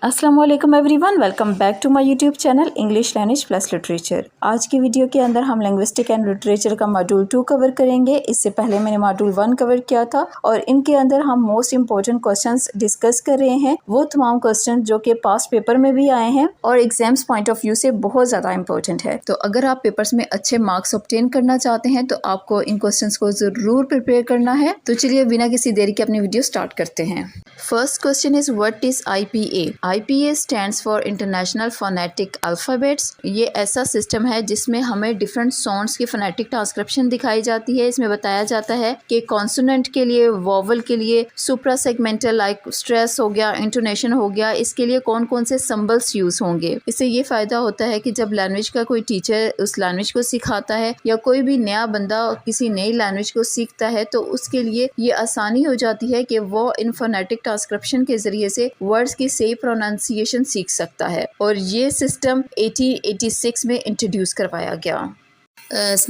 अस्सलाम वालेकुम everyone, welcome back to my YouTube channel English language plus literature. आज की वीडियो के अंदर हम लिंग्विस्टिक एंड लिटरेचर का मॉड्यूल 2 कवर करेंगे। इससे पहले मैंने मॉड्यूल 1 कवर किया था और इनके अंदर हम मोस्ट इंपॉर्टेंट क्वेश्चंस डिस्कस कर रहे हैं, वो तमाम क्वेश्चन जो कि पास्ट पेपर में भी आए हैं और एग्जाम्स पॉइंट ऑफ व्यू से बहुत ज़्यादा इंपॉर्टेंट है। तो अगर आप पेपर्स में अच्छे मार्क्स ऑब्टेन करना चाहते हैं तो आपको इन क्वेश्चन को ज़रूर प्रिपेयर करना है। तो चलिए बिना किसी देरी के अपनी वीडियो स्टार्ट करते हैं। First question is what is IPA? IPA stands for international phonetic alphabets. ये ऐसा सिस्टम है जिसमें हमें डिफरेंट साउंड्स की फोनेटिक ट्रांसक्रिप्शन दिखाई जाती है। इसमें बताया जाता है कि कॉन्सोनेंट के लिए, वोवल के लिए, सुप्रा सेगमेंटल लाइक स्ट्रेस हो गया, इंटोनेशन हो गया, इसके लिए कौन कौन से सिंबल्स यूज होंगे। इससे ये फायदा होता है कि जब लैंग्वेज का कोई टीचर उस लैंग्वेज को सिखाता है या कोई भी नया बंदा किसी नई लैंग्वेज को सीखता है तो उसके लिए ये आसानी हो जाती है कि वो इन फोनेटिक ट्रांसक्रिप्शन के जरिए से वर्ड्स की सही प्रोनाउंसिएशन सीख सकता है। और ये सिस्टम 1886 में इंट्रोड्यूस करवाया गया।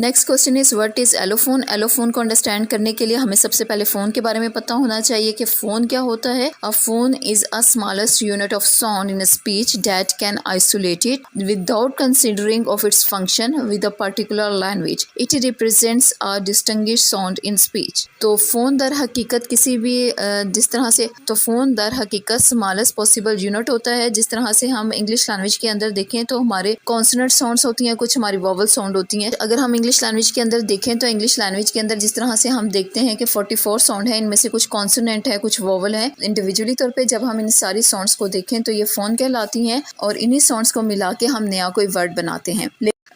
Next question is what is allophone? Allophone को अंडरस्टैंड करने के लिए हमें सबसे पहले फ़ोन के बारे में पता होना चाहिए कि फ़ोन क्या होता है। अ phone is a smallest unit of sound in speech that can isolate it without considering of its function with a particular language. It represents a distinguished sound in speech. तो फ़ोन दर हकीकत किसी भी phone दर हकीकत smallest possible unit होता है। जिस तरह से हम इंग्लिश लैंग्वेज के अंदर देखें तो हमारे कॉन्सोनेंट साउंड्स होती हैं, कुछ हमारी वोवल साउंड होती हैं। अगर हम इंग्लिश लैंग्वेज के अंदर देखें तो इंग्लिश लैंग्वेज के अंदर जिस तरह से हम देखते हैं कि 44 साउंड है, इनमें से कुछ कॉन्सोनेंट है, कुछ वोवल है। इंडिविजुअली तौर पे जब हम इन सारी साउंड्स को देखें तो ये फ़ोन कहलाती हैं और इन्हीं साउंड्स को मिला के हम नया कोई वर्ड बनाते हैं।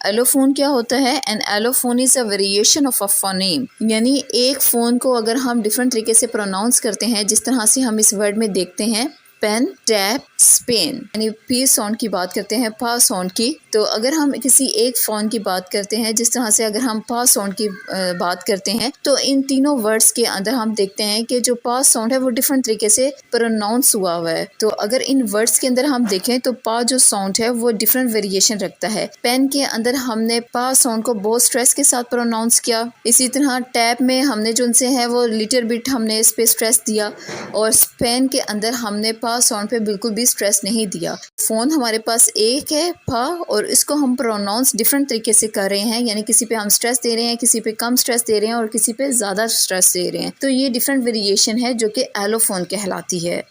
एलोफोन क्या होता है? An allophone is a variation of a phoneme. यानी एक फ़ोन को अगर हम डिफरेंट तरीके से प्रोनाउंस करते हैं, जिस तरह से हम इस वर्ड में देखते हैं पेन, टैप, स्पेन, यानी पी साउंड की बात करते हैं, पा साउंड की। तो अगर हम किसी एक फ़ोन की बात करते हैं, जिस तरह से अगर हम पा साउंड की बात करते हैं तो इन तीनों वर्ड्स के अंदर हम देखते हैं कि जो पा साउंड है वो डिफरेंट तरीके से प्रोनाउंस हुआ है। तो अगर इन वर्ड्स के अंदर हम देखें तो पा जो साउंड है वो डिफरेंट वेरिएशन रखता है। पेन के अंदर हमने पा साउंड को बहुत स्ट्रेस के साथ प्रोनाउंस किया। इसी तरह टैप में हमने जो उनसे है वो लिटिल बिट हमने इस पे स्ट्रेस दिया और स्पेन के अंदर हमने पा साउंड पे बिल्कुल भी स्ट्रेस नहीं दिया। फ़ोन हमारे पास एक है पा और इसको हम प्रोनाउंस डिफरेंट तरीके से कर रहे हैं, यानी किसी पे हम स्ट्रेस दे रहे हैं, किसी पे कम स्ट्रेस दे रहे हैं और किसी पे ज़्यादा स्ट्रेस दे रहे हैं। तो ये डिफरेंट वेरिएशन है जो कि एलोफोन कहलाती है।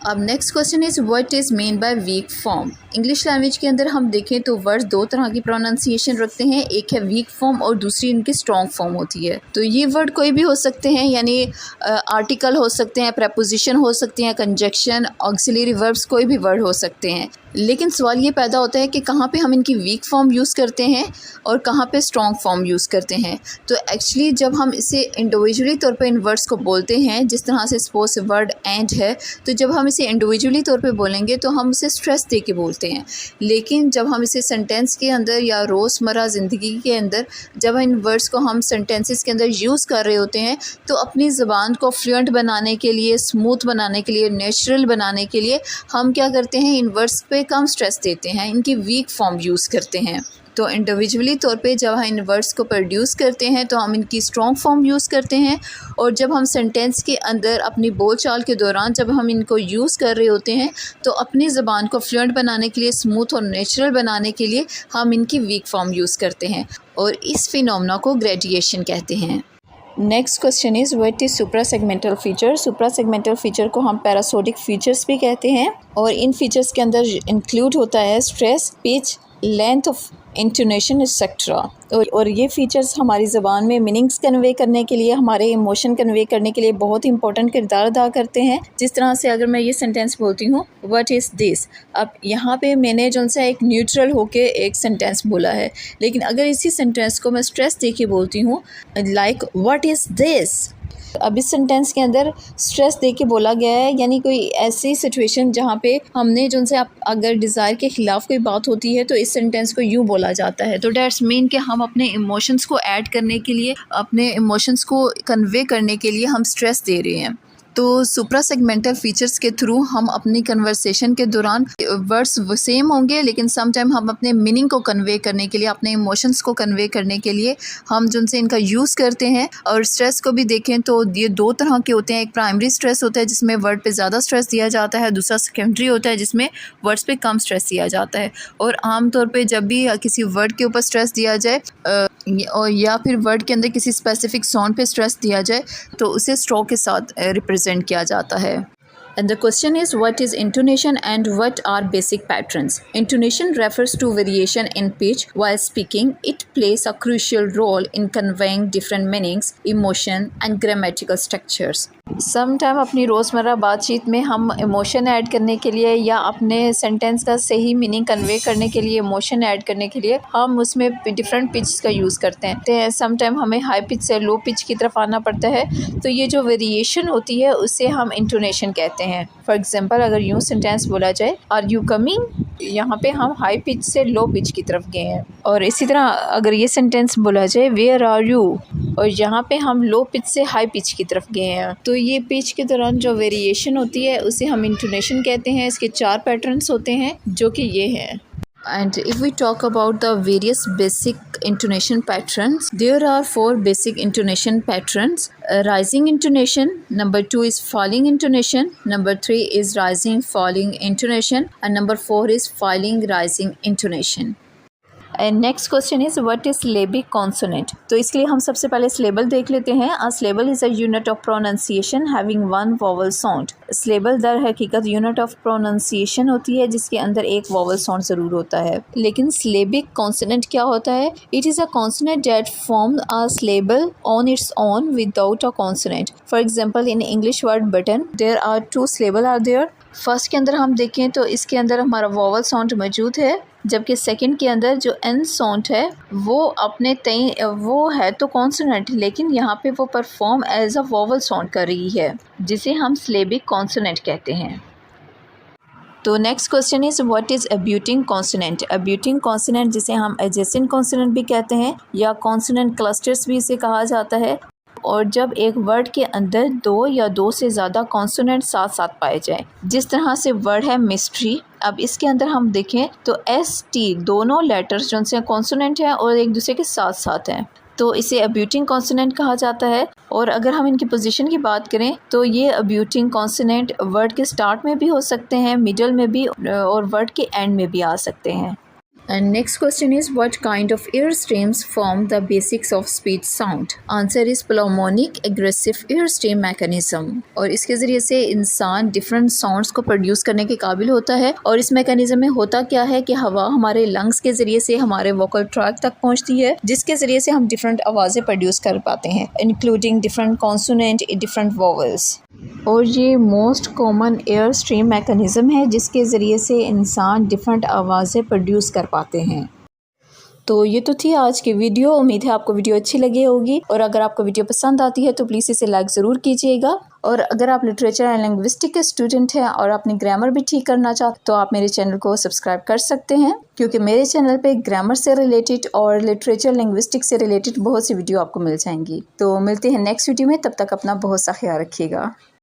अब next question is what is mean by weak form? English language के अंदर हम देखें तो वर्ड्स दो तरह की प्रोनाउंसिएशन रखते हैं, एक है वीक फॉर्म और दूसरी इनकी स्ट्रॉन्ग फॉर्म होती है। तो ये वर्ड कोई भी हो सकते हैं, यानी आर्टिकल हो सकते हैं, प्रेपोजिशन हो सकते हैं, कंजक्शन, ऑक्सिलरी वर्ब्स, कोई भी वर्ड हो सकते हैं। लेकिन सवाल ये पैदा होता है कि कहाँ पे हम इनकी वीक फॉर्म यूज़ करते हैं और कहाँ पे स्ट्रॉन्ग फॉर्म यूज़ करते हैं। तो एक्चुअली जब हम इसे इंडिविजुअली तौर पे इन वर्ड्स को बोलते हैं, जिस तरह से सपोज वर्ड एंड है, तो जब हम इसे इंडिविजुअली तौर पे बोलेंगे तो हम इसे स्ट्रेस दे के बोलते हैं। लेकिन जब हम इसे सेंटेंस के अंदर या रोज़मर्रा ज़िंदगी के अंदर जब इन वर्ड्स को हम सेंटेंसेस के अंदर यूज़ कर रहे होते हैं तो अपनी ज़बान को फ्लुएंट बनाने के लिए, स्मूथ बनाने के लिए, नेचुरल बनाने के लिए हम क्या करते हैं, इन वर्ड्स पे कम स्ट्रेस देते हैं, इनकी वीक फॉर्म यूज़ करते हैं। तो इंडिविजुअली तौर पे जब हम इन वर्ड्स को प्रोड्यूस करते हैं तो हम इनकी स्ट्रॉन्ग फॉर्म यूज़ करते हैं और जब हम सेंटेंस के अंदर अपनी बोलचाल के दौरान जब हम इनको यूज़ कर रहे होते हैं तो अपनी ज़बान को फ्लुएंट बनाने के लिए, स्मूथ और नेचुरल बनाने के लिए हम इनकी वीक फॉर्म यूज़ करते हैं और इस फिनोमेना को ग्रेजुएशन कहते हैं। Next question is what is supra segmental feature? Supra segmental feature को हम पैरासोडिक फीचर्स भी कहते हैं और इन फीचर्स के अंदर इंक्लूड होता है stress, pitch, length of intonation etcetera. और ये फीचर्स हमारी ज़बान में मीनिंग्स कन्वे करने के लिए, हमारे इमोशन कन्वे करने के लिए बहुत इंपॉर्टेंट किरदार अदा करते हैं। जिस तरह से अगर मैं ये सेंटेंस बोलती हूँ व्हाट इज़ दिस, अब यहाँ पे मैंने जो सा एक न्यूट्रल होके एक सेंटेंस बोला है, लेकिन अगर इसी सेंटेंस को मैं स्ट्रेस दे के बोलती हूँ लाइक व्हाट इज़ दिस, अब इस सेंटेंस के अंदर स्ट्रेस दे के बोला गया है, यानी कोई ऐसी सिचुएशन जहाँ पे हमने जो उनसे अगर डिज़ायर के ख़िलाफ़ कोई बात होती है तो इस सेंटेंस को यूँ बोला जाता है। तो डैट्स मीन कि हम अपने इमोशंस को ऐड करने के लिए, अपने इमोशंस को कन्वे करने के लिए हम स्ट्रेस दे रहे हैं। तो सुप्रा सेगमेंटल फीचर्स के थ्रू हम अपनी कन्वर्सेशन के दौरान वर्ड्स सेम होंगे, लेकिन सम टाइम हम अपने मीनिंग को कन्वे करने के लिए, अपने इमोशंस को कन्वे करने के लिए हम जिनसे इनका यूज़ करते हैं। और स्ट्रेस को भी देखें तो ये दो तरह के होते हैं। एक प्राइमरी स्ट्रेस होता है जिसमें वर्ड पे ज़्यादा स्ट्रेस दिया जाता है, दूसरा सेकेंडरी होता है जिसमें वर्ड्स पे कम स्ट्रेस दिया जाता है। और आमतौर पे जब भी किसी वर्ड के ऊपर स्ट्रेस दिया जाए और या फिर वर्ड के अंदर किसी स्पेसिफिक साउंड पे स्ट्रेस दिया जाए तो उसे स्ट्रोक के साथ रिप्रेजेंट किया जाता है। And the question is, what is intonation and what are basic patterns? Intonation refers to variation in pitch while speaking. It plays a crucial role in conveying different meanings, emotion and grammatical structures. Sometime अपनी रोज़मर्रा बातचीत में हम emotion add करने के लिए या अपने सेंटेंस का सही मीनिंग कन्वे करने के लिए, इमोशन ऐड करने के लिए हम उसमें डिफरेंट पिच का यूज़ करते हैं। समटाइम हमें हाई पिच से लो पिच की तरफ आना पड़ता है, तो ये जो वेरिएशन होती है उसे हम इंटोनेशन कहते हैं। फॉर एग्जांपल अगर यूँ सेंटेंस बोला जाए, आर यू कमिंग, यहाँ पे हम हाई पिच से लो पिच की तरफ गए हैं। और इसी तरह अगर ये सेंटेंस बोला जाए, वेयर आर यू, और यहाँ पे हम लो पिच से हाई पिच की तरफ गए हैं। तो ये पिच के दौरान जो वेरिएशन होती है उसे हम इंटोनेशन कहते हैं। इसके 4 पैटर्न्स होते हैं जो कि ये हैं। And if we talk about the various basic intonation patterns, there are 4 basic intonation patterns. Rising intonation, number 2 is falling intonation, number 3 is rising falling intonation, and number 4 is falling rising intonation. And next question is what is syllabic consonant. तो इसके लिए हम सबसे पहले syllable देख लेते हैं। A syllable is a unit of pronunciation having 1 vowel sound. Syllable दर हकीकत यूनिट ऑफ प्रोनाउंसिएशन होती है जिसके अंदर एक वॉवल साउंड ज़रूर होता है। लेकिन सिलेबिक कॉन्सोनेंट क्या होता है? It is a consonant that form a syllable on its own without a consonant. For example in English word button there are 2 syllable are there. First के अंदर हम देखें तो इसके अंदर हमारा वॉवल साउंड मौजूद है, जबकि सेकंड के अंदर जो एन साउंड है वो अपने तय वो है तो कॉन्सोनेंट, लेकिन यहाँ पे वो perform as a vowel sound कर रही है जिसे हम सिलेबिक कॉन्सोनेंट कहते हैं। तो next question is what is abutting consonant. Abutting consonant जिसे हम एडजेसेंट कॉन्सोनेंट भी कहते हैं या कॉन्सोनेंट क्लस्टर्स भी इसे कहा जाता है। और जब एक वर्ड के अंदर 2 या 2 से ज़्यादा कॉन्सोनेंट साथ साथ पाए जाए, जिस तरह से वर्ड है मिस्ट्री। अब इसके अंदर हम देखें तो एस टी दोनों लेटर्स जो से कॉन्सोनेंट हैं और एक दूसरे के साथ साथ हैं, तो इसे अब्यूटिंग कॉन्सोनेंट कहा जाता है। और अगर हम इनकी पोजीशन की बात करें तो ये अब्यूटिंग कॉन्सोनेंट वर्ड के स्टार्ट में भी हो सकते हैं, मिडल में भी और वर्ड के एंड में भी आ सकते हैं। And next question is what kind of ear streams form the basics of speech sound? Answer is pulmonic aggressive ear stream mechanism। और इसके ज़रिए से इंसान डिफरेंट साउंड्स को प्रोड्यूस करने के काबिल होता है। और इस मैकेनिज्म में होता क्या है कि हवा हमारे लंग्स के ज़रिए से हमारे वोकल ट्रैक तक पहुंचती है, जिसके ज़रिए से हम डिफरेंट आवाज़ें प्रोड्यूस कर पाते हैं, including different consonant, different vowels. और ये most common air stream mechanism है जिसके ज़रिए से इंसान डिफरेंट आवाज़ें प्रोड्यूस कर पाते हैं। तो ये तो थी आज की वीडियो। उम्मीद है आपको वीडियो अच्छी लगी होगी, और अगर आपको वीडियो पसंद आती है तो प्लीज़ इसे लाइक ज़रूर कीजिएगा। और अगर आप लिटरेचर एंड लिंग्विस्टिक के स्टूडेंट हैं और अपनी ग्रामर भी ठीक करना चाहते तो आप मेरे चैनल को सब्सक्राइब कर सकते हैं, क्योंकि मेरे चैनल पे ग्रामर से रिलेटेड और लिटरेचर लिंग्विस्टिक से रिलेटेड बहुत सी वीडियो आपको मिल जाएंगी। तो मिलते हैं नेक्स्ट वीडियो में, तब तक अपना बहुत सा ख्याल रखिएगा।